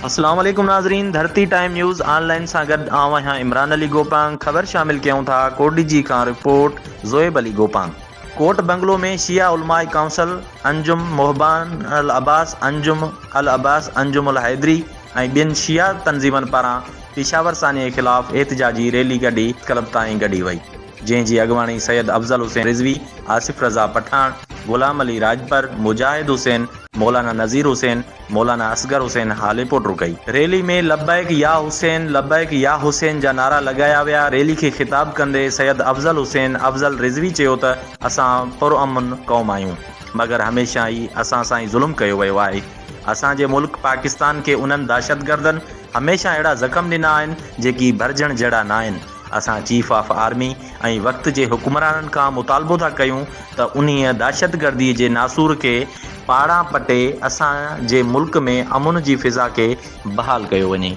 अस्सलाम वालेकुम नाज़रीन, धरती टाइम न्यूज़ ऑनलाइन सां गॾु आऊं आहियां इमरान अली गोपांग। ख़बर शामिल कयूं था कोडी जी खां रिपोर्ट ज़ोएब अली गोपांग। कोट बंगलो में शिया उलमाए काउंसिल, अंजुम मोहबान अल अब्बास, अंजुम अल हैदरी ऐं ॿियनि शिया तंज़ीमनि पारां पेशावर सानीअ जे ख़िलाफ़ एहतिजाजी रैली कढी क्लब ताईं गॾी वई, जंहिंजी अॻुवाणी सैयद अफज़ल हुसैन रिज़वी, आसिफ रज़ा पठान, गुलाम अली राजपर, मुजाहिद हुसैन, मौलाना नज़ीर हुसैन, मौलाना असगर हुसैन हाले पुटु कई। रैली में लब्बैक या हुसैन जा नारा लगाया विया। रैली खे ख़िताब कंदे सैयद अफज़ल रिज़वी चयो त असां पुरअमन क़ौम आहियूं, मगर हमेशह ई असां सां ई ज़ुल्म कयो वियो आहे। असांजे मुल्क पाकिस्तान खे उन्हनि दहशतगर्दनि हमेशह अहिड़ा ज़ख़म ॾिना आहिनि जेकी भरिजण जहिड़ा न आहिनि। असां चीफ ऑफ आर्मी ऐं वक़्त जे हुक्मराननि खां मुतालबो था कयूं त उन्हीअ दहशतगर्दी जे नासूर खे पाड़ां पटे असांजे मुल्क में अमुन जी फ़िज़ा खे बहाल कयो वञे।